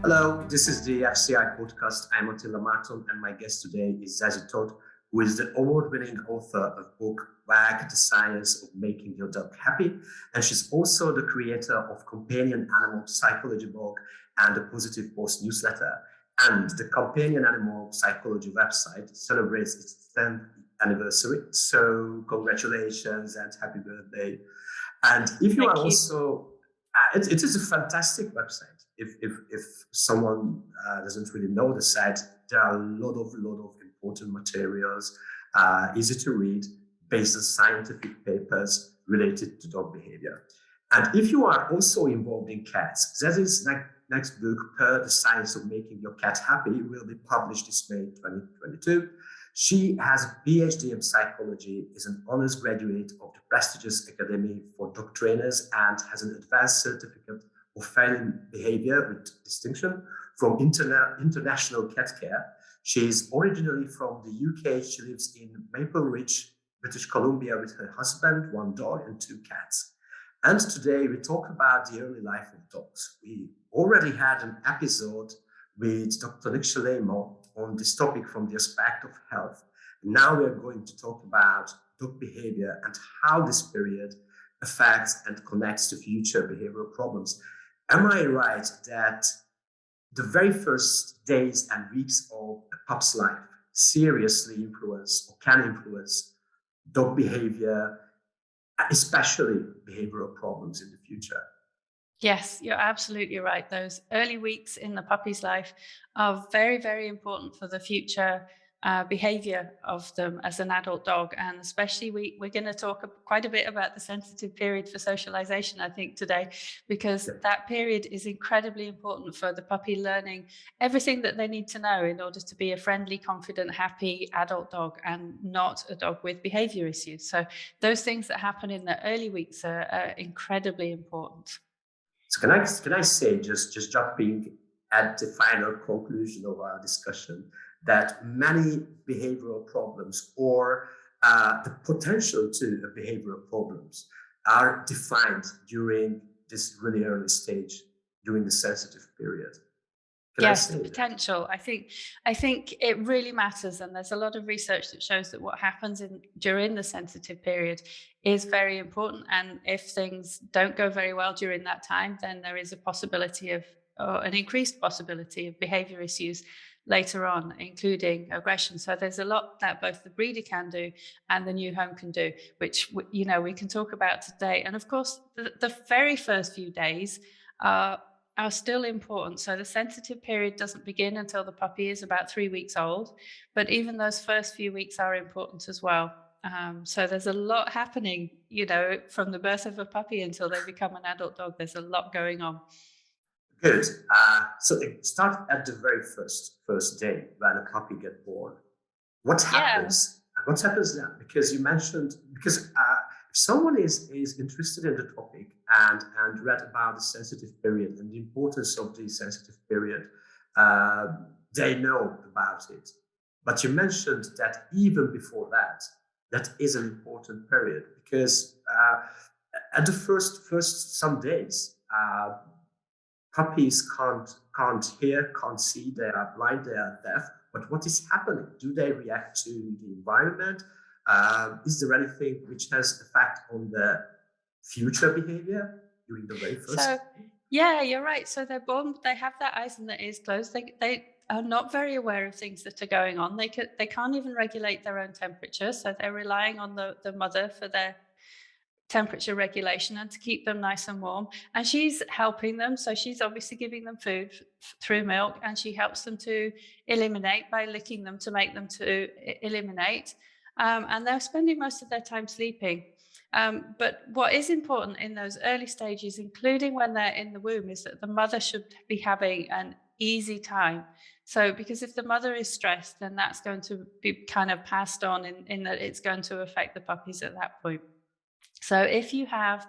Hello, this is the FCI Podcast. I'm Attila, Márton, and my guest today is Zazie Todd, who is the award-winning author of book WAG, The Science of Making Your Dog Happy. And she's also the creator of companion animal psychology blog and the Pawsitive Post newsletter. And the companion animal psychology website celebrates its 10th anniversary. So congratulations and happy birthday. And if you are also, it is a fantastic website. If someone doesn't really know the site, there are a lot of important materials, easy to read, based on scientific papers related to dog behavior. And if you are also involved in cats, Zazie's next book, The Science of Making Your Cat Happy, will be published this May 2022. She has a PhD in psychology, is an honors graduate of the prestigious Academy for Dog Trainers, and has an advanced certificate of feline behavior with distinction from International Cat Care. She is originally from the UK. She lives in Maple Ridge, British Columbia, with her husband, one dog, and 2 cats. And today we talk about the early life of dogs. We already had an episode with Dr. Nick Shalemo on this topic from the aspect of health. Now we're going to talk about dog behavior and how this period affects and connects to future behavioral problems. Am I right that the very first days and weeks of a pup's life seriously influence or can influence dog behavior, especially behavioral problems in the future? Yes, you're absolutely right. Those early weeks in the puppy's life are very, very important for the future behavior of them as an adult dog. And especially we're going to talk quite a bit about the sensitive period for socialization, I think, today, because that period is incredibly important for the puppy learning everything that they need to know in order to be a friendly, confident, happy adult dog and not a dog with behavior issues. So those things that happen in the early weeks are incredibly important. So can I say, just jumping at the final conclusion of our discussion, that many behavioral problems or the potential to behavioral problems are defined during this really early stage, during the sensitive period? Yes, the potential. I think it really matters, and there's a lot of research that shows that what happens during the sensitive period is very important. And if things don't go very well during that time, then there is a possibility of an increased possibility of behavior issues later on, including aggression. So there's a lot that both the breeder can do and the new home can do, which we can talk about today. And of course, the very first few days are still important. So the sensitive period doesn't begin until the puppy is about 3 weeks old, but even those first few weeks are important as well. So there's a lot happening, from the birth of a puppy until they become an adult dog. There's a lot going on. Good. So start at the very first day when a puppy gets born. What happens? Yeah. What happens then? Because you mentioned, if someone is interested in the topic and read about the sensitive period and the importance of the sensitive period, they know about it. But you mentioned that even before that is an important period, because at the first some days, puppies can't hear, can't see, they are blind, they are deaf. But what is happening? Do they react to the environment? Is there anything which has effect on the future behavior during the very first? So, yeah, you're right. So they're born, they have their eyes and their ears closed. They are not very aware of things that are going on. They can't even regulate their own temperature. So they're relying on the mother for their temperature regulation and to keep them nice and warm. And she's helping them. So she's obviously giving them food through milk, and she helps them to eliminate by licking them to make them to eliminate. And they're spending most of their time sleeping. But what is important in those early stages, including when they're in the womb, is that the mother should be having an easy time. So, because if the mother is stressed, then that's going to be kind of passed on in that it's going to affect the puppies at that point. So if you have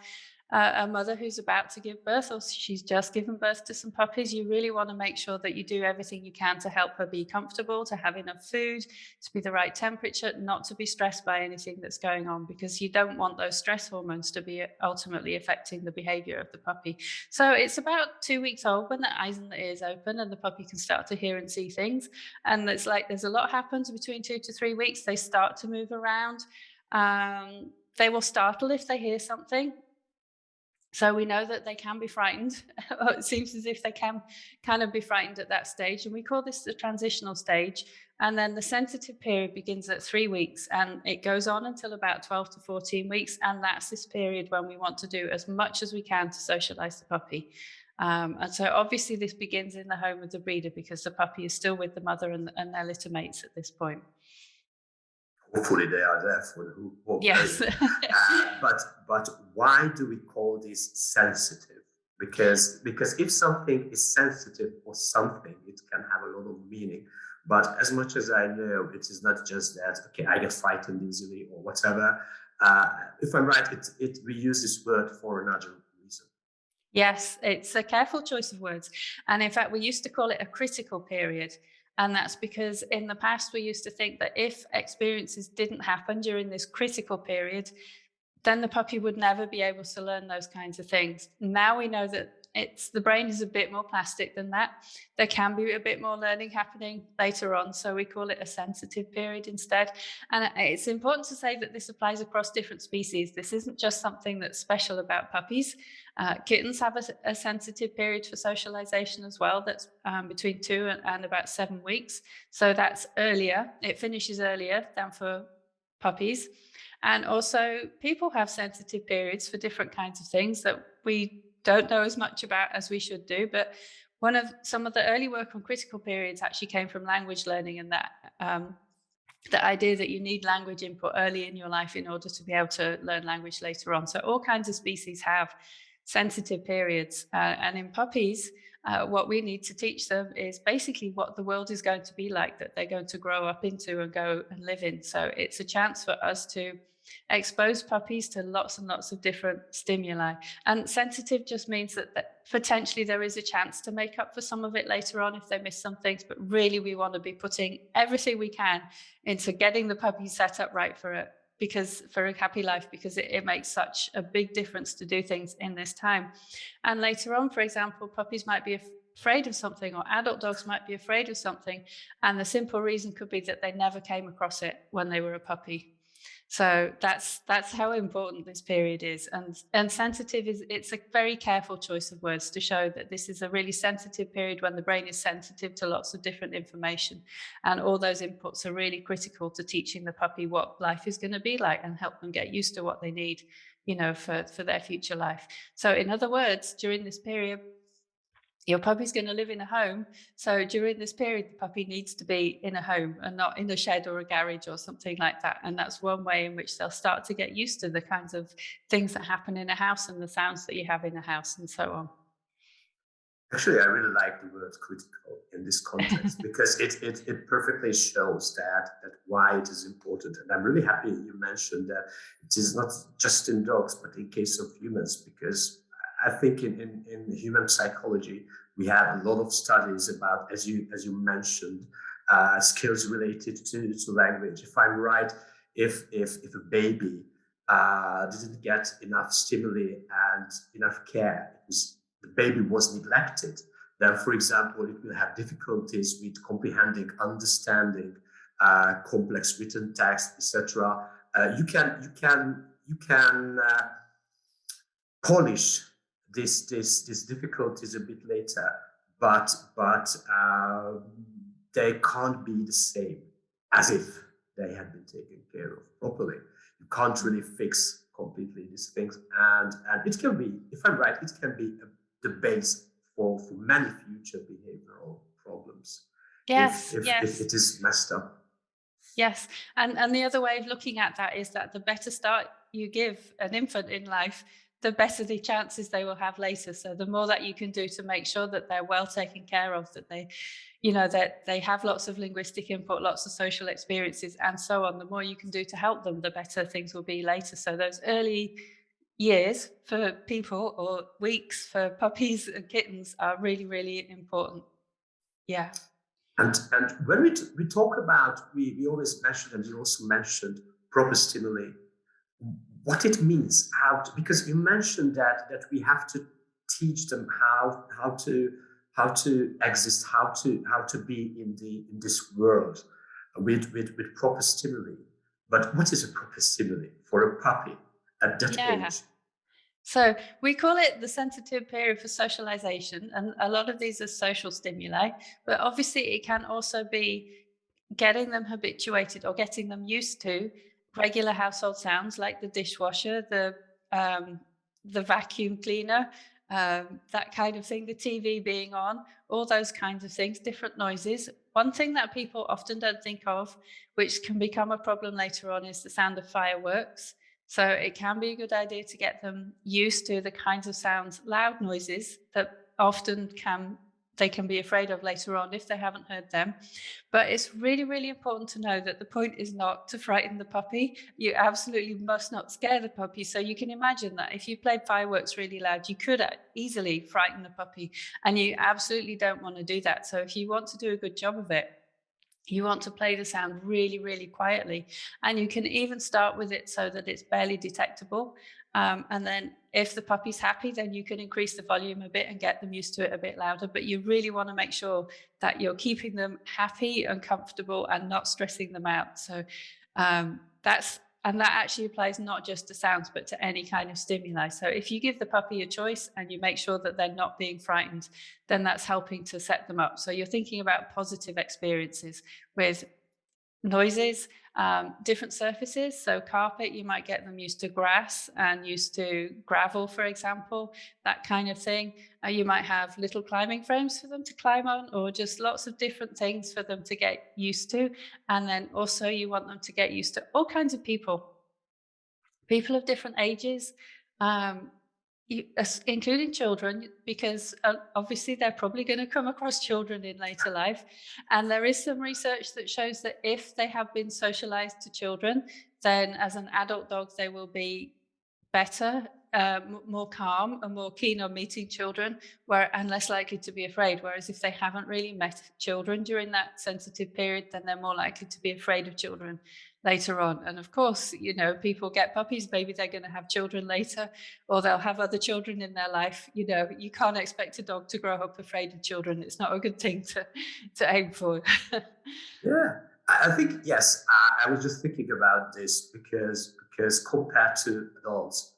a mother who's about to give birth, or she's just given birth to some puppies, you really want to make sure that you do everything you can to help her be comfortable, to have enough food, to be the right temperature, not to be stressed by anything that's going on, because you don't want those stress hormones to be ultimately affecting the behavior of the puppy. So it's about 2 weeks old when the eyes and the ears open and the puppy can start to hear and see things. And it's like there's a lot happens between 2 to 3 weeks. They start to move around. They will startle if they hear something. So we know that they can be frightened. It seems as if they can kind of be frightened at that stage. And we call this the transitional stage. And then the sensitive period begins at 3 weeks and it goes on until about 12 to 14 weeks. And that's this period when we want to do as much as we can to socialize the puppy. And so obviously this begins in the home of the breeder because the puppy is still with the mother and their litter mates at this point. Hopefully they are there for the whole yes. But why do we call this sensitive? Because if something is sensitive for something, it can have a lot of meaning. But as much as I know, it is not just that, okay, I get frightened easily or whatever. If I'm right, we use this word for another reason. Yes, it's a careful choice of words. And in fact, we used to call it a critical period. And that's because in the past, we used to think that if experiences didn't happen during this critical period, then the puppy would never be able to learn those kinds of things. Now we know that the brain is a bit more plastic than that. There can be a bit more learning happening later on. So we call it a sensitive period instead. And it's important to say that this applies across different species. This isn't just something that's special about puppies. Kittens have a sensitive period for socialization as well. That's between 2 and about 7 weeks. So that's earlier. It finishes earlier than for puppies. And also people have sensitive periods for different kinds of things that we don't know as much about as we should do. But some of the early work on critical periods actually came from language learning, and that the idea that you need language input early in your life in order to be able to learn language later on. So all kinds of species have sensitive periods. And in puppies, what we need to teach them is basically what the world is going to be like, that they're going to grow up into and go and live in. So it's a chance for us to expose puppies to lots and lots of different stimuli. And sensitive just means that potentially there is a chance to make up for some of it later on if they miss some things, but really we want to be putting everything we can into getting the puppy set up right for a happy life, because it makes such a big difference to do things in this time. And later on, for example, puppies might be afraid of something, or adult dogs might be afraid of something, and the simple reason could be that they never came across it when they were a puppy. So that's how important this period is. And sensitive it's a very careful choice of words to show that this is a really sensitive period when the brain is sensitive to lots of different information. And all those inputs are really critical to teaching the puppy what life is going to be like and help them get used to what they need, for their future life. So in other words, during this period, your puppy's going to live in a home. So during this period, the puppy needs to be in a home and not in a shed or a garage or something like that. And that's one way in which they'll start to get used to the kinds of things that happen in a house and the sounds that you have in a house and so on. Actually, I really like the word critical in this context because it perfectly shows that why it is important. And I'm really happy you mentioned that it is not just in dogs, but in case of humans, because I think in human psychology, we have a lot of studies about, as you mentioned, skills related to language. If I'm right, if a baby didn't get enough stimuli and enough care, the baby was neglected, then, for example, it will have difficulties with comprehending, understanding complex written text, etc. You can polish these difficulties a bit later, but they can't be the same as if they had been taken care of properly. You can't really fix completely these things, and it can be, if I'm right, it can be the base for many future behavioral problems. Yes, if it is messed up. Yes, and the other way of looking at that is that the better start you give an infant in life, the better the chances they will have later. So the more that you can do to make sure that they're well taken care of, that they have lots of linguistic input, lots of social experiences, and so on, the more you can do to help them, the better things will be later. So those early years for people or weeks for puppies and kittens are really, really important. Yeah. And when we talk about, we always mention, and you also mentioned proper stimuli, what it means, because you mentioned that we have to teach them how to exist, how to be in this world with proper stimuli. But what is a proper stimuli for a puppy at that age? So we call it the sensitive period for socialization, and a lot of these are social stimuli, but obviously it can also be getting them habituated or getting them used to regular household sounds like the dishwasher, the vacuum cleaner, that kind of thing, the TV being on, all those kinds of things, different noises. One thing that people often don't think of, which can become a problem later on, is the sound of fireworks. So it can be a good idea to get them used to the kinds of sounds, loud noises that often they can be afraid of later on if they haven't heard them. But it's really, really important to know that the point is not to frighten the puppy. You absolutely must not scare the puppy. So you can imagine that if you played fireworks really loud, you could easily frighten the puppy, and you absolutely don't want to do that. So if you want to do a good job of it, you want to play the sound really, really quietly. And you can even start with it so that it's barely detectable. And then if the puppy's happy, then you can increase the volume a bit and get them used to it a bit louder. But you really want to make sure that you're keeping them happy and comfortable and not stressing them out. So that actually applies not just to sounds, but to any kind of stimuli. So if you give the puppy a choice and you make sure that they're not being frightened, then that's helping to set them up. So you're thinking about positive experiences with noises, different surfaces. So carpet, you might get them used to grass and used to gravel, for example, that kind of thing. You might have little climbing frames for them to climb on, or just lots of different things for them to get used to. And then also you want them to get used to all kinds of people of different ages, including children, because obviously they're probably going to come across children in later life. And there is some research that shows that if they have been socialized to children, then as an adult dog, they will be better, more calm and more keen on meeting children, and less likely to be afraid. Whereas if they haven't really met children during that sensitive period, then they're more likely to be afraid of children later on. And of course, people get puppies, maybe they're going to have children later, or they'll have other children in their life. You can't expect a dog to grow up afraid of children. It's not a good thing to aim for. Yeah, I think, yes. I was just thinking about this because compared to adults,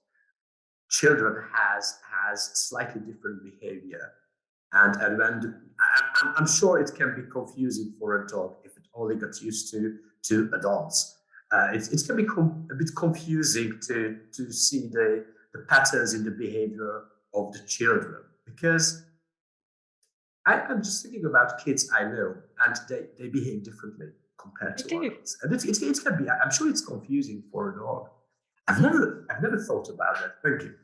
children has slightly different behavior, and when I'm sure it can be confusing for a dog if it only got used to adults. It can be a bit confusing to see the patterns in the behavior of the children, because I'm just thinking about kids I know, and they behave differently compared to adults. And it can be, I'm sure it's confusing for a dog. I've never thought about that. Thank you.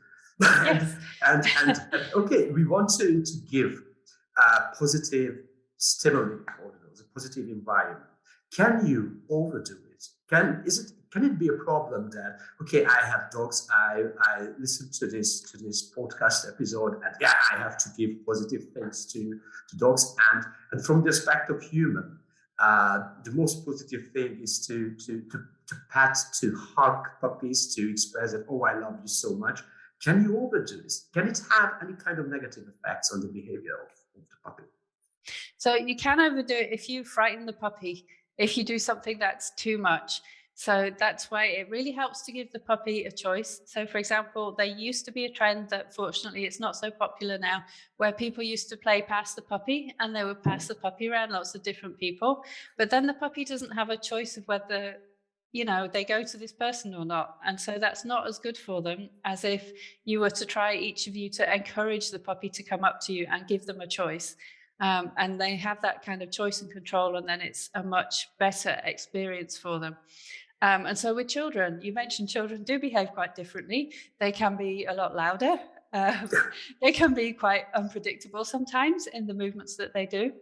Yes. and okay, we want to give positive stimuli or a positive environment. Can you overdo it? Can it be a problem that, okay, I have dogs, I listen to this podcast episode, and yeah, I have to give positive things to dogs, and from the aspect of human, the most positive thing is to pat, to hug puppies, to express that, oh, I love you so much. Can you overdo this? Can it have any kind of negative effects on the behavior of the puppy? So you can overdo it if you frighten the puppy, if you do something that's too much. So that's why it really helps to give the puppy a choice. So, for example, there used to be a trend that fortunately it's not so popular now, where people used to play pass the puppy, and they would pass the puppy around lots of different people. But then the puppy doesn't have a choice of whether they go to this person or not. And so that's not as good for them as if you were to try, each of you, to encourage the puppy to come up to you and give them a choice. And they have that kind of choice and control, and then it's a much better experience for them. And so with children, you mentioned children do behave quite differently. They can be a lot louder. They can be quite unpredictable sometimes in the movements that they do.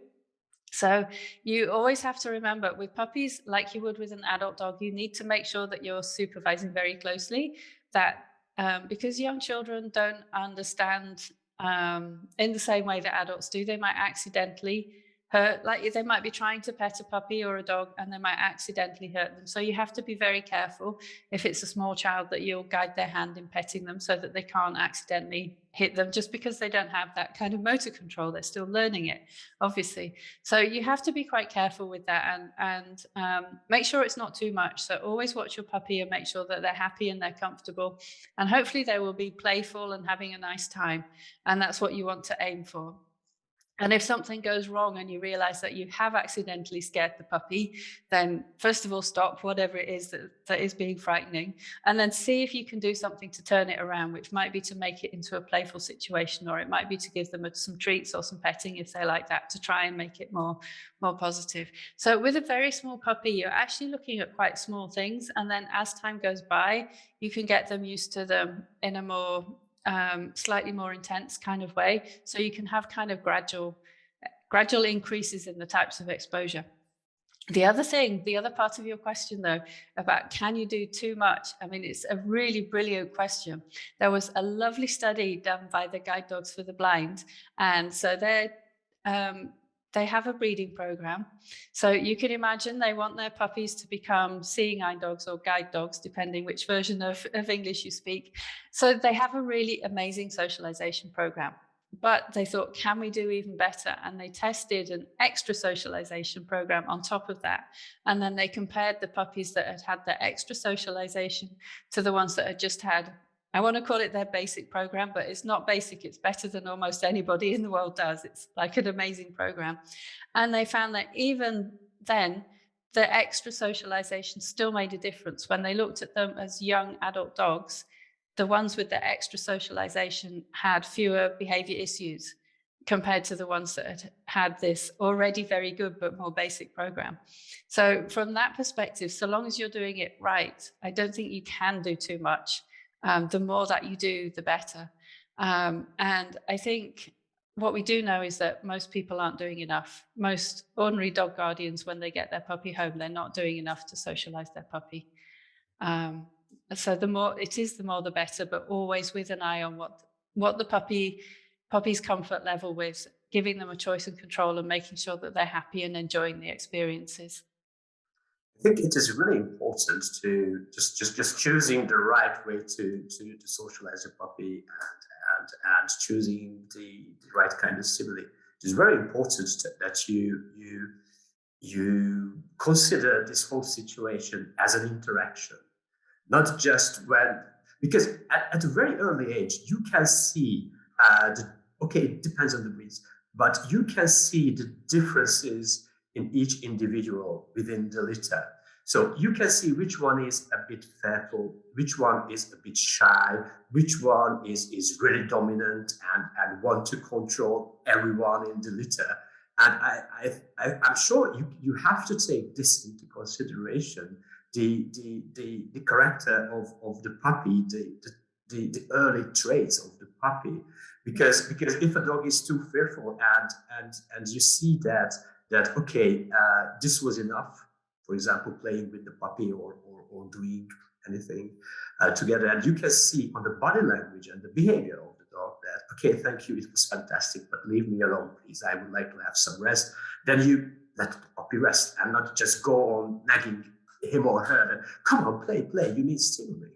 So you always have to remember, with puppies, like you would with an adult dog, you need to make sure that you're supervising very closely, that because young children don't understand in the same way that adults do. They might accidentally hurt, like they might be trying to pet a puppy or a dog and they might accidentally hurt them. So you have to be very careful if it's a small child that you'll guide their hand in petting them so that they can't accidentally hit them, just because they don't have that kind of motor control. They're still learning it, obviously. So you have to be quite careful with that and make sure it's not too much. So always watch your puppy and make sure that they're happy and they're comfortable. And hopefully they will be playful and having a nice time. And that's what you want to aim for. And if something goes wrong and you realize that you have accidentally scared the puppy, then first of all, stop whatever it is that is being frightening, and then see if you can do something to turn it around, which might be to make it into a playful situation, or it might be to give them some treats or some petting if they like that, to try and make it more positive. So with a very small puppy, you're actually looking at quite small things. And then as time goes by, you can get them used to them in a more slightly more intense kind of way. So you can have kind of gradual increases in the types of exposure. The other part of your question, though, about can you do too much? I mean, it's a really brilliant question. There was a lovely study done by the Guide Dogs for the Blind. And so they have a breeding program. So you can imagine they want their puppies to become seeing eye dogs or guide dogs, depending which version of English you speak. So they have a really amazing socialization program. But they thought, can we do even better? And they tested an extra socialization program on top of that. And then they compared the puppies that had had their extra socialization to the ones that had just had, I want to call it their basic program, but it's not basic. It's better than almost anybody in the world does. It's like an amazing program. And they found that even then, the extra socialization still made a difference. When they looked at them as young adult dogs, the ones with the extra socialization had fewer behavior issues compared to the ones that had this already very good but more basic program. So from that perspective, so long as you're doing it right, I don't think you can do too much. The more that you do, the better. And I think what we do know is that most people aren't doing enough. Most ordinary dog guardians, when they get their puppy home, they're not doing enough to socialize their puppy. So the more it is, the more the better, but always with an eye on what the puppy's comfort level with, giving them a choice and control and making sure that they're happy and enjoying the experiences. I think it is really important to just choosing the right way to socialize your puppy and choosing the right kind of stimuli. It is very important that you consider this whole situation as an interaction, not just because at a very early age, you can see, it depends on the breeds, but you can see the differences in each individual within the litter. So you can see which one is a bit fearful, which one is a bit shy, which one is really dominant and want to control everyone in the litter. And I'm sure you have to take this into consideration, the character of the puppy, the early traits of the puppy, because if a dog is too fearful and you see that this was enough, for example, playing with the puppy or doing anything together, and you can see on the body language and the behavior of the dog that, okay, thank you, it was fantastic, but leave me alone, please. I would like to have some rest. Then you let the puppy rest and not just go on nagging him or her. And, come on, play. You need stimuli.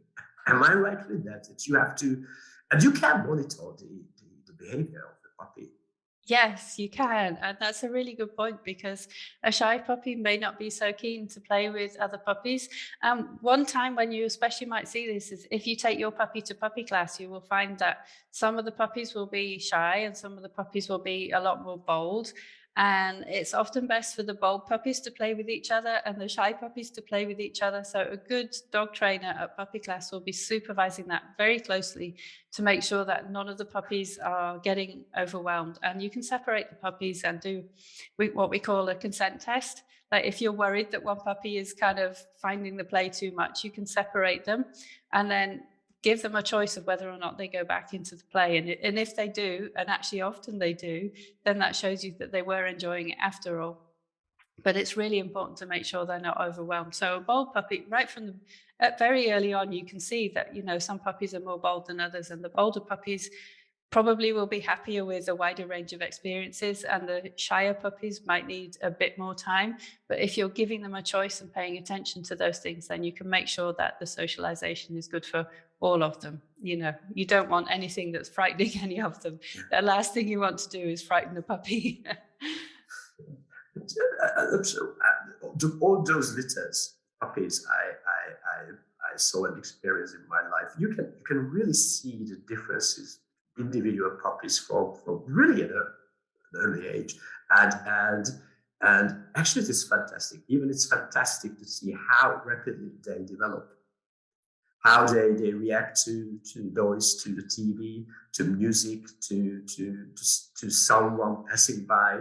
Am I right with that? That you have to, and you can monitor the behavior of the puppy. Yes, you can. And that's a really good point, because a shy puppy may not be so keen to play with other puppies. One time when you especially might see this is if you take your puppy to puppy class, you will find that some of the puppies will be shy and some of the puppies will be a lot more bold. And it's often best for the bold puppies to play with each other and the shy puppies to play with each other. So a good dog trainer at puppy class will be supervising that very closely to make sure that none of the puppies are getting overwhelmed. And you can separate the puppies and do what we call a consent test. Like if you're worried that one puppy is kind of finding the play too much, you can separate them and then give them a choice of whether or not they go back into the play. And if they do, and actually often they do, then that shows you that they were enjoying it after all. But it's really important to make sure they're not overwhelmed. So a bold puppy, right from the very early on, you can see that, some puppies are more bold than others, and the bolder puppies probably will be happier with a wider range of experiences, and the shyer puppies might need a bit more time. But if you're giving them a choice and paying attention to those things, then you can make sure that the socialization is good for all of them. You don't want anything that's frightening any of them. The last thing you want to do is frighten a puppy. All those litters, puppies, I saw and experienced in my life. You can really see the differences individual puppies from really at an early age, and actually it is fantastic. Even it's fantastic to see how rapidly they develop, how they react to noise, to the TV, to music, to someone passing by.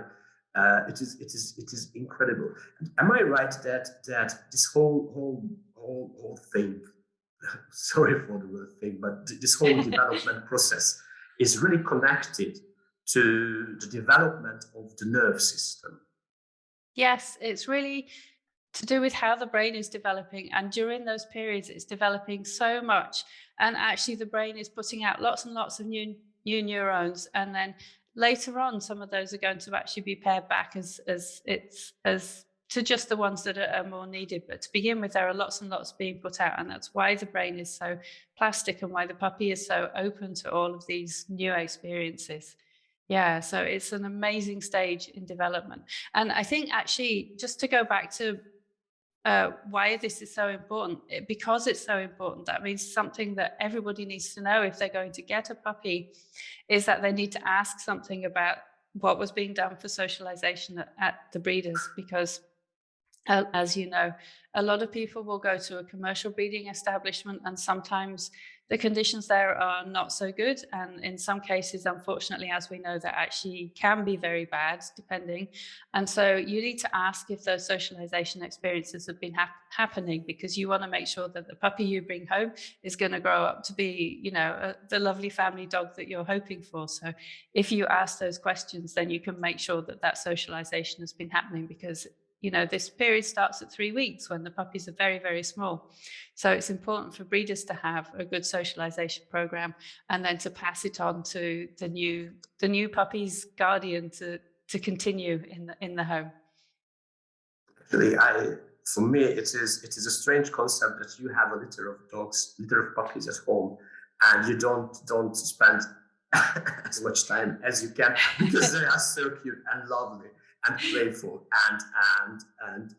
It is incredible. Am I right that this whole thing, sorry for the word thing, but this whole development process is really connected to the development of the nerve system? Yes, it's really to do with how the brain is developing. And during those periods, it's developing so much. And actually, the brain is putting out lots and lots of new neurons. And then later on, some of those are going to actually be paired back as to just the ones that are more needed. But to begin with, there are lots and lots being put out. And that's why the brain is so plastic and why the puppy is so open to all of these new experiences. Yeah, so it's an amazing stage in development. And I think actually, just to go back to why this is so important, because it's so important, that means something that everybody needs to know if they're going to get a puppy is that they need to ask something about what was being done for socialization at the breeders, because as you know, a lot of people will go to a commercial breeding establishment, and sometimes the conditions there are not so good. And in some cases, unfortunately, as we know, that actually can be very bad, depending. And so you need to ask if those socialization experiences have been happening, because you want to make sure that the puppy you bring home is going to grow up to be, the lovely family dog that you're hoping for. So if you ask those questions, then you can make sure that that socialization has been happening, because this period starts at 3 weeks when the puppies are very, very small. So it's important for breeders to have a good socialization program, and then to pass it on to the new puppy's guardian to continue in the home. Actually, for me, it is a strange concept that you have a litter of puppies at home, and you don't spend as much time as you can, because they are so cute and lovely and playful, and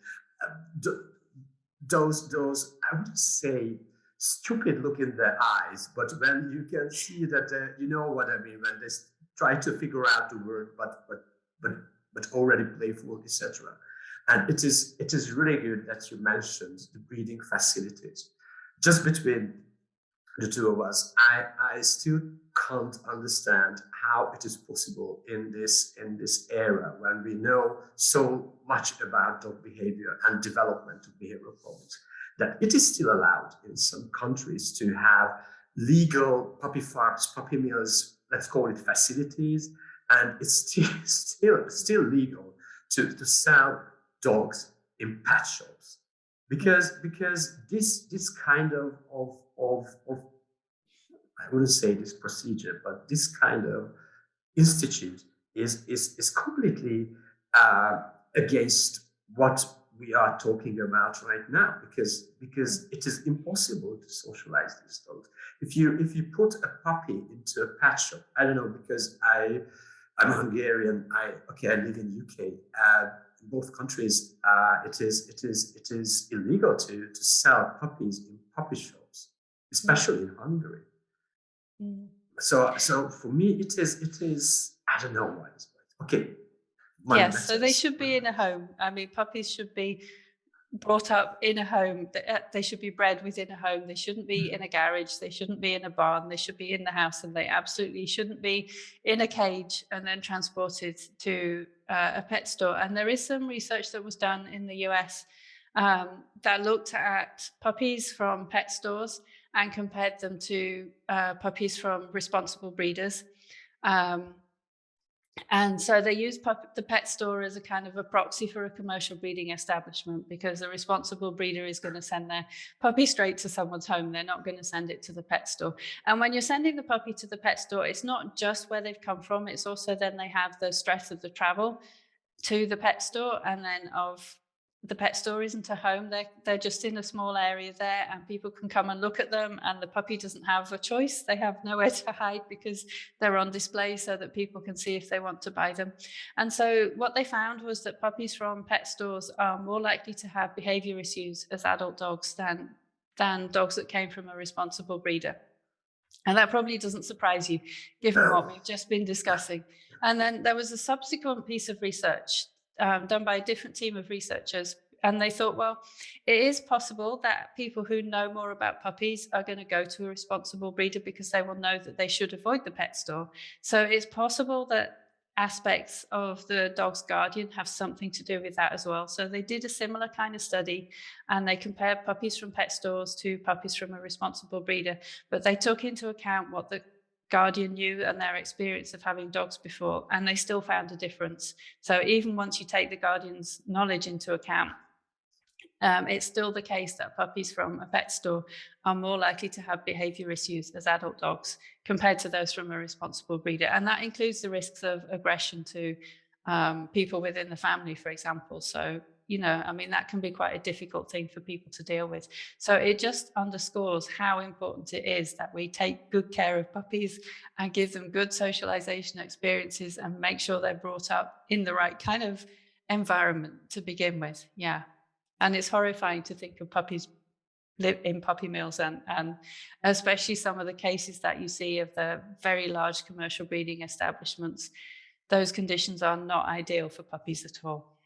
those I would say stupid look in their eyes, but when you can see that you know what I mean, when they try to figure out the word, but already playful, etc. And it is really good that you mentioned the breeding facilities. Just between the two of us, I still can't understand how it is possible in this era when we know so much about dog behavior and development of behavioral problems, that it is still allowed in some countries to have legal puppy farms, puppy mills, let's call it facilities, and it's still legal to sell dogs in pet shops, because this kind of I wouldn't say this procedure, but this kind of institute is completely against what we are talking about right now, because it is impossible to socialize these dogs. If you put a puppy into a pet shop, I don't know, because I'm Hungarian. I live in UK. In both countries, it is illegal to sell puppies in puppy shops, especially in Hungary. Mm. So for me, it is I don't know why it's okay. Yes, so they should be in a home. I mean, puppies should be brought up in a home. They should be bred within a home. They shouldn't be in a garage. They shouldn't be in a barn. They should be in the house, and they absolutely shouldn't be in a cage and then transported to a pet store. And there is some research that was done in the US that looked at puppies from pet stores and compared them to puppies from responsible breeders. And so they use the pet store as a kind of a proxy for a commercial breeding establishment, because a responsible breeder is going to send their puppy straight to someone's home. They're not going to send it to the pet store. And when you're sending the puppy to the pet store, it's not just where they've come from. It's also then they have the stress of the travel to the pet store, and then of the pet store isn't a home. They're just in a small area there, and people can come and look at them, and the puppy doesn't have a choice. They have nowhere to hide because they're on display so that people can see if they want to buy them. And so what they found was that puppies from pet stores are more likely to have behavior issues as adult dogs than dogs that came from a responsible breeder. And that probably doesn't surprise you, given what we've just been discussing. And then there was a subsequent piece of research done by a different team of researchers. And they thought, well, it is possible that people who know more about puppies are going to go to a responsible breeder because they will know that they should avoid the pet store. So it's possible that aspects of the dog's guardian have something to do with that as well. So they did a similar kind of study, and they compared puppies from pet stores to puppies from a responsible breeder, but they took into account what the guardian knew and their experience of having dogs before, and they still found a difference. So even once you take the guardian's knowledge into account, it's still the case that puppies from a pet store are more likely to have behavior issues as adult dogs compared to those from a responsible breeder. And that includes the risks of aggression to people within the family, for example. So, I mean, that can be quite a difficult thing for people to deal with. So it just underscores how important it is that we take good care of puppies and give them good socialization experiences and make sure they're brought up in the right kind of environment to begin with. Yeah. And it's horrifying to think of puppies live in puppy mills, and especially some of the cases that you see of the very large commercial breeding establishments. Those conditions are not ideal for puppies at all.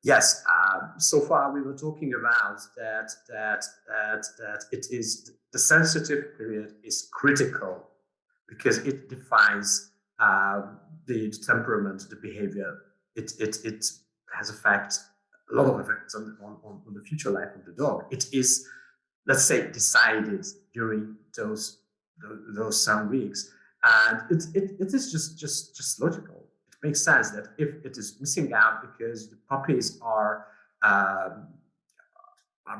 Yes. So far, we were talking about that it is the sensitive period is critical because it defines the temperament, the behavior. It has a lot of effects on the future life of the dog. It is, let's say, decided during those some weeks, and it is just logical. It makes sense that if it is missing out because the puppies are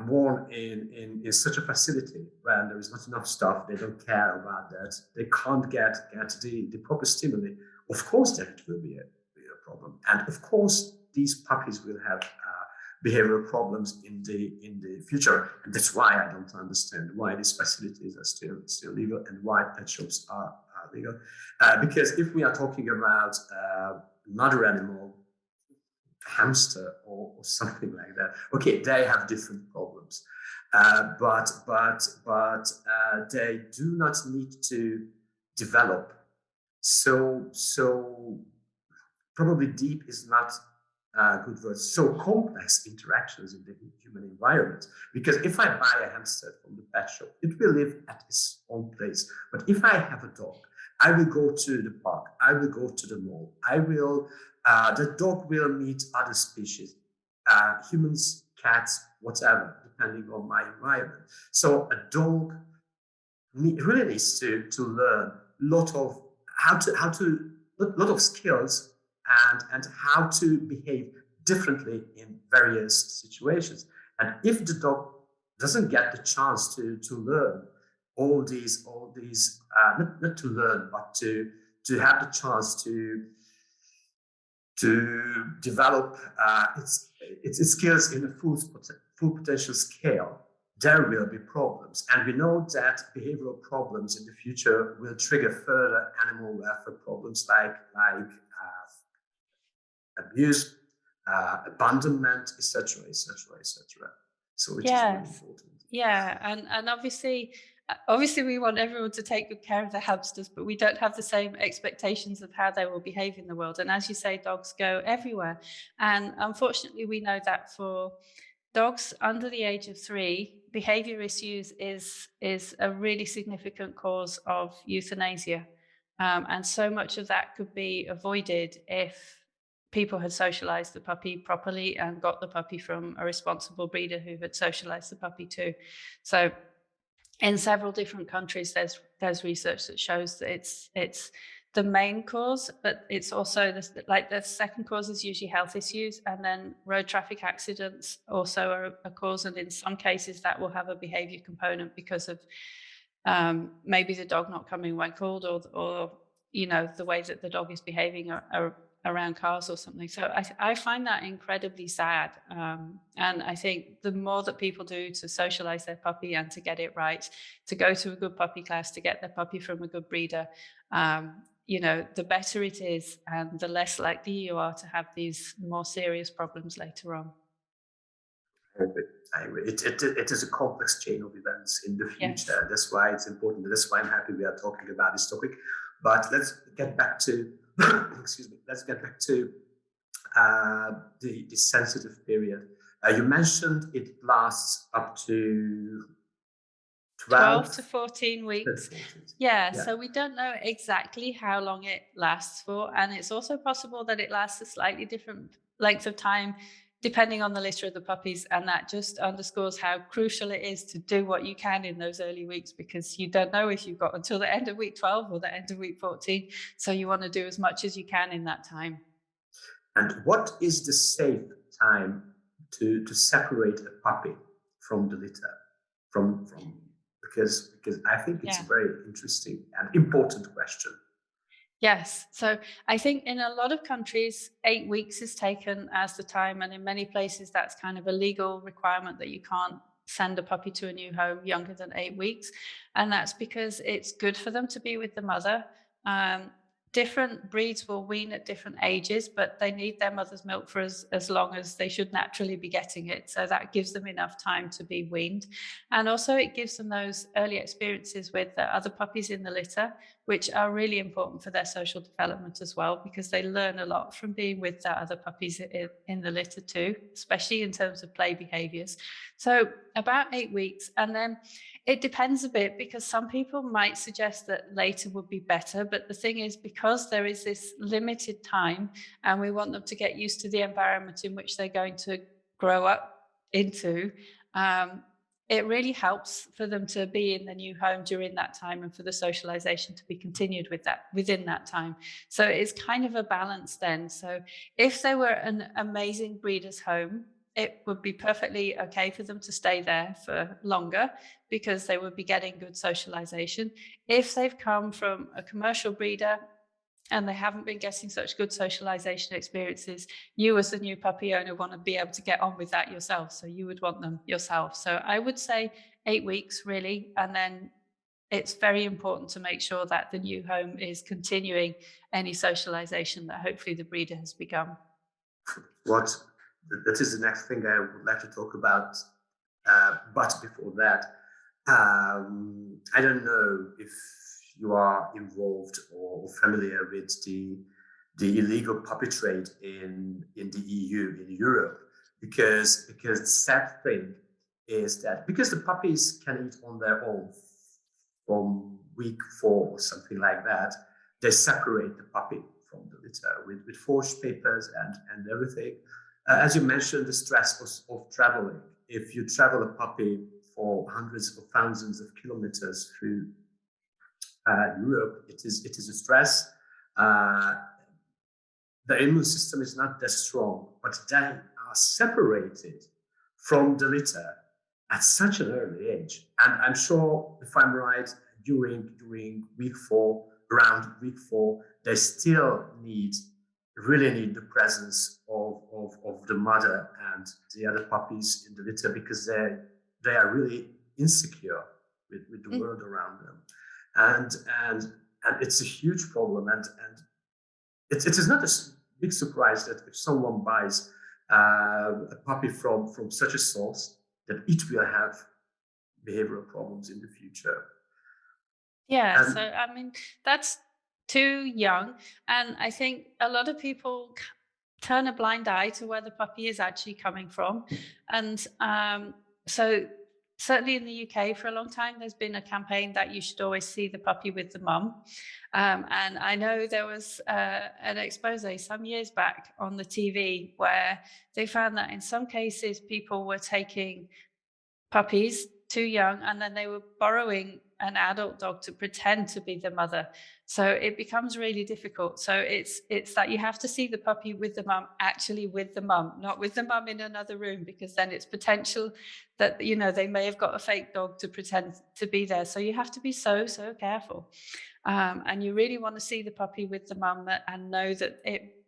born in such a facility where there is not enough stuff, they don't care about that, they can't get the proper stimuli, of course that it will be a problem. And of course these puppies will have behavioral problems in the future. And that's why I don't understand why these facilities are still legal and why pet shops are legal. Because if we are talking about another animal, hamster or something like that, okay, they have different problems, but they do not need to develop so probably deep is not good word, so complex interactions in the human environment. Because if I buy a hamster from the pet shop, it will live at its own place. But if I have a dog, I will go to the park, I will go to the mall, the dog will meet other species, humans, cats, whatever, depending on my environment. So a dog really needs to learn lot of skills and how to behave differently in various situations. And if the dog doesn't get the chance to learn all these not to learn, but to have the chance to develop its skills in a full potential scale, there will be problems. And we know that behavioral problems in the future will trigger further animal welfare problems like abuse, abandonment, etc., etc., etc. So it is really important. Yeah, and obviously we want everyone to take good care of their hamsters, but we don't have the same expectations of how they will behave in the world. And as you say, dogs go everywhere. And unfortunately, we know that for dogs under the age of 3, behavior issues is a really significant cause of euthanasia. And so much of that could be avoided if people had socialized the puppy properly and got the puppy from a responsible breeder who had socialized the puppy too. So in several different countries, there's research that shows that it's the main cause, but it's also the second cause is usually health issues, and then road traffic accidents also are a cause, and in some cases that will have a behaviour component because of maybe the dog not coming when called, or the way that the dog is behaving around cars or something. So I find that incredibly sad, and I think the more that people do to socialize their puppy and to get it right, to go to a good puppy class, to get their puppy from a good breeder, the better it is, and the less likely you are to have these more serious problems later on. I agree. It is a complex chain of events in the future. Yes. That's why it's important. That's why I'm happy we are talking about this topic. But let's get back to excuse me. Let's get back to the sensitive period. You mentioned it lasts up to 12 to 14 weeks. 14. Yeah, so we don't know exactly how long it lasts for. And it's also possible that it lasts a slightly different length of time depending on the litter of the puppies. And that just underscores how crucial it is to do what you can in those early weeks, because you don't know if you've got until the end of week 12 or the end of week 14. So you want to do as much as you can in that time. And what is the safe time to separate a puppy from the litter? From because I think it's a very interesting and important question. Yes. So I think in a lot of countries, 8 weeks is taken as the time. And in many places, that's kind of a legal requirement that you can't send a puppy to a new home younger than 8 weeks. And that's because it's good for them to be with the mother. Different breeds will wean at different ages, but they need their mother's milk for as long as they should naturally be getting it. So that gives them enough time to be weaned. And also it gives them those early experiences with the other puppies in the litter, which are really important for their social development as well, because they learn a lot from being with their other puppies in the litter too, especially in terms of play behaviours. So about 8 weeks, and then it depends a bit, because some people might suggest that later would be better. But the thing is, because there is this limited time and we want them to get used to the environment in which they're going to grow up into, it really helps for them to be in the new home during that time and for the socialization to be continued within that time. So it's kind of a balance then. So if they were an amazing breeder's home, it would be perfectly okay for them to stay there for longer because they would be getting good socialization. If they've come from a commercial breeder and they haven't been getting such good socialization experiences, you as the new puppy owner want to be able to get on with that yourself. So you would want them yourself. So I would say 8 weeks really. And then it's very important to make sure that the new home is continuing any socialization that hopefully the breeder has begun. That is the next thing I would like to talk about. But before that, I don't know if you are involved or familiar with the illegal puppy trade in the EU, in Europe, because the sad thing is that because the puppies can eat on their own from week 4 or something like that, they separate the puppy from the litter with forged papers and everything. As you mentioned, the stress of traveling. If you travel a puppy for hundreds of thousands of kilometers through Europe, it is a stress. The immune system is not that strong, but they are separated from the litter at such an early age. And I'm sure, if I'm right, during week 4, around week 4, they still really need the presence of the mother and the other puppies in the litter, because they are really insecure with the world around them, and it's a huge problem, and it is not a big surprise that if someone buys a puppy from such a source, that it will have behavioral problems in the future. Yeah, so I mean, that's too young. And I think a lot of people turn a blind eye to where the puppy is actually coming from. And so certainly in the UK for a long time, there's been a campaign that you should always see the puppy with the mum. And I know there was an expose some years back on the TV where they found that in some cases people were taking puppies too young, and then they were borrowing an adult dog to pretend to be the mother. So it becomes really difficult. So it's that you have to see the puppy with the mum, actually with the mum, not with the mum in another room, because then it's potential that, you know, they may have got a fake dog to pretend to be there. So you have to be so careful. And you really want to see the puppy with the mum and know that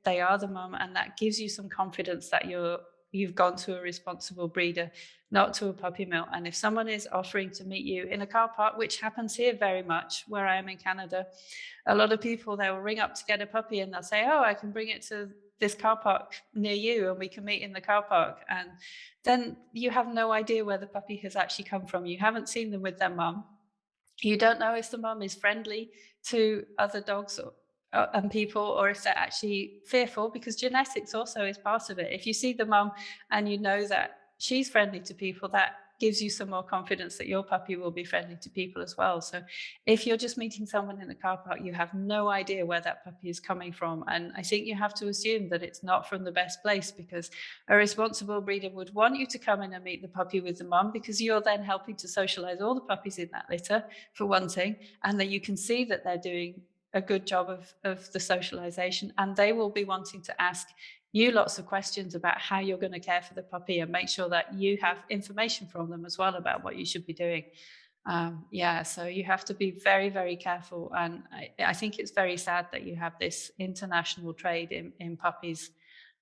they are the mum, and that gives you some confidence that you've gone to a responsible breeder, not to a puppy mill. And if someone is offering to meet you in a car park, which happens here very much where I am in Canada, a lot of people, they will ring up to get a puppy and they'll say, oh, I can bring it to this car park near you and we can meet in the car park. And then you have no idea where the puppy has actually come from. You haven't seen them with their mum. You don't know if the mum is friendly to other dogs and people, or if they're actually fearful, because genetics also is part of it. If you see the mum and you know that she's friendly to people, that gives you some more confidence that your puppy will be friendly to people as well. So if you're just meeting someone in a car park, you have no idea where that puppy is coming from. And I think you have to assume that it's not from the best place, because a responsible breeder would want you to come in and meet the puppy with the mum, because you're then helping to socialize all the puppies in that litter, for one thing, and that you can see that they're doing a good job of the socialization, and they will be wanting to ask you lots of questions about how you're going to care for the puppy, and make sure that you have information from them as well about what you should be doing. So you have to be very, very careful. And I think it's very sad that you have this international trade in puppies.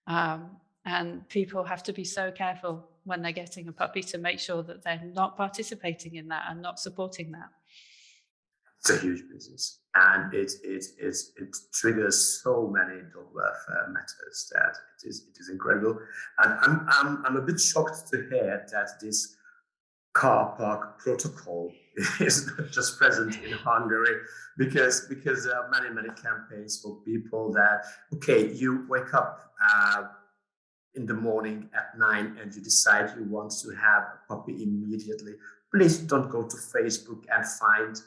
And people have to be so careful when they're getting a puppy to make sure that they're not participating in that and not supporting that. It's a huge business, and it triggers so many dog welfare matters that it is incredible. And I'm a bit shocked to hear that this car park protocol is not just present in Hungary, because there are many campaigns for people that, okay, you wake up in the morning at 9 and you decide you want to have a puppy immediately. Please don't go to Facebook and find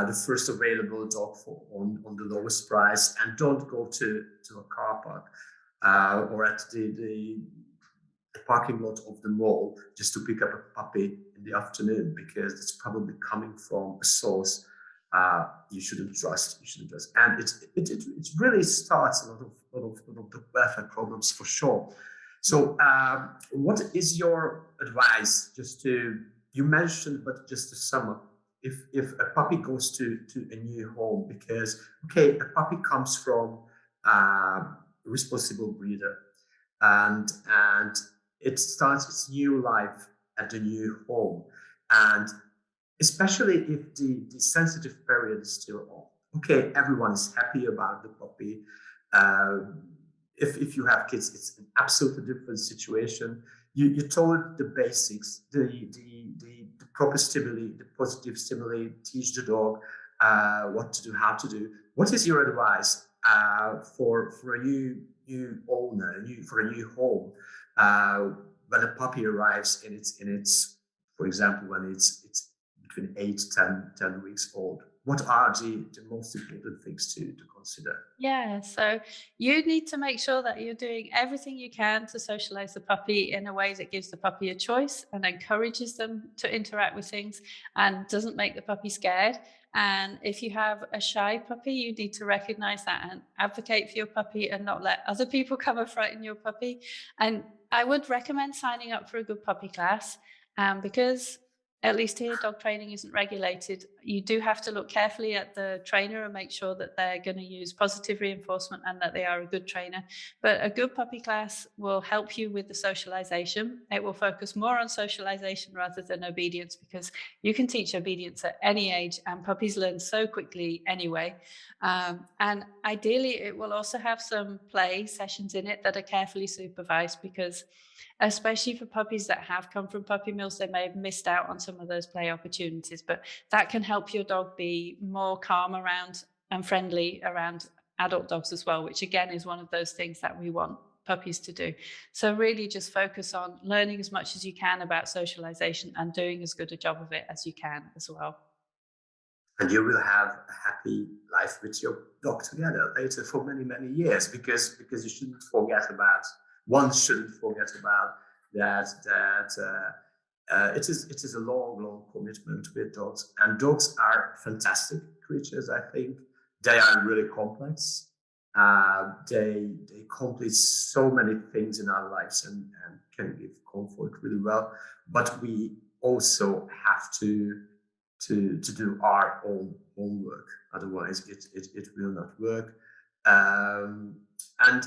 the first available dog on the lowest price, and don't go to a car park or at the parking lot of the mall just to pick up a puppy in the afternoon, because it's probably coming from a source you shouldn't trust. And it really starts a lot of the welfare problems for sure. So what is your advice, you mentioned, but just to sum up, if a puppy goes to a new home, because, okay, a puppy comes from a responsible breeder, and it starts its new life at the new home, and especially if the sensitive period is still on. Okay, everyone is happy about the puppy. If you have kids, it's an absolutely different situation. You told the basics, the proper stimuli, the positive stimuli, teach the dog what to do, how to do. What is your advice for a new owner, for a new home, when a puppy arrives in its, for example, when it's between 8 to 10 weeks old? What are the most important things to consider? Yeah, so you need to make sure that you're doing everything you can to socialize the puppy in a way that gives the puppy a choice and encourages them to interact with things and doesn't make the puppy scared. And if you have a shy puppy, you need to recognize that and advocate for your puppy and not let other people come and frighten your puppy. And I would recommend signing up for a good puppy class, because at least here, dog training isn't regulated. You do have to look carefully at the trainer and make sure that they're going to use positive reinforcement and that they are a good trainer. But a good puppy class will help you with the socialization. It will focus more on socialization rather than obedience, because you can teach obedience at any age and puppies learn so quickly anyway. And ideally, it will also have some play sessions in it that are carefully supervised, because especially for puppies that have come from puppy mills, they may have missed out on some of those play opportunities, but that can help your dog be more calm around and friendly around adult dogs as well, which again is one of those things that we want puppies to do. So really just focus on learning as much as you can about socialization and doing as good a job of it as you can as well. And you will have a happy life with your dog together later for many years, because you shouldn't forget about, one shouldn't forget about that it is a long commitment with dogs, and dogs are fantastic creatures. I think they are really complex. They complete so many things in our lives and can give comfort really well. But we also have to do our own homework. Otherwise, it will not work. And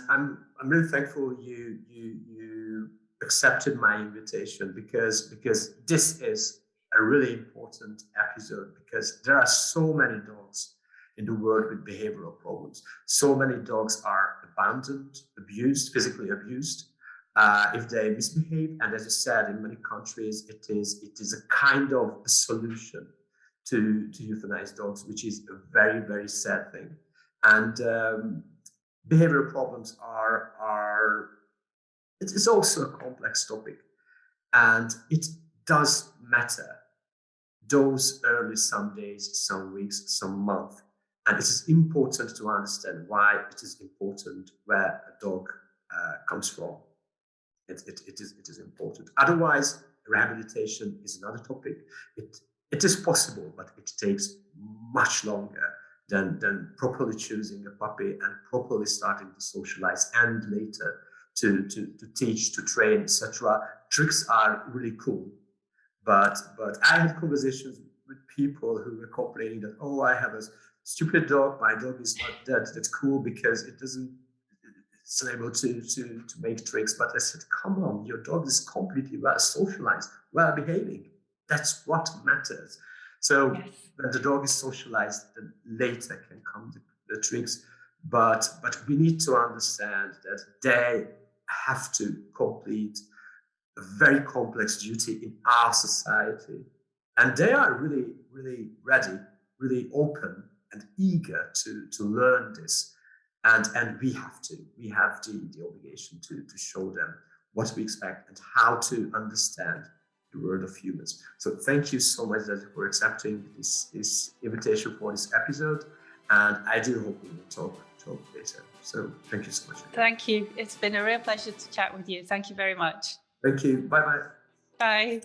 I'm really thankful you accepted my invitation, because this is a really important episode, because there are so many dogs in the world with behavioral problems. So many dogs are abandoned, abused, physically abused, if they misbehave. And as I said, in many countries, it is a kind of a solution to euthanize dogs, which is a very sad thing. And behavioral problems are it is also a complex topic, and it does matter. Those early, some days, some weeks, some months. And it is important to understand why it is important where a dog comes from. It is important. Otherwise, rehabilitation is another topic. It is possible, but it takes much longer than properly choosing a puppy and properly starting to socialize, and later to teach, to train, etc. Tricks are really cool, but I had conversations with people who were complaining that, oh, I have a stupid dog. My dog is not that's cool because it's unable to make tricks. But I said, come on, your dog is completely well socialized, well behaving. That's what matters. So yes, when the dog is socialized, then later can come the tricks. But we need to understand that they have to complete a very complex duty in our society. And they are really ready, really open and eager to learn this. And we have the obligation to show them what we expect and how to understand the world of humans. So thank you so much, Zazie, for accepting this invitation for this episode. And I do hope we will talk later. So thank you so much again. Thank you. It's been a real pleasure to chat with you. Thank you very much. Thank you. Bye-bye. Bye.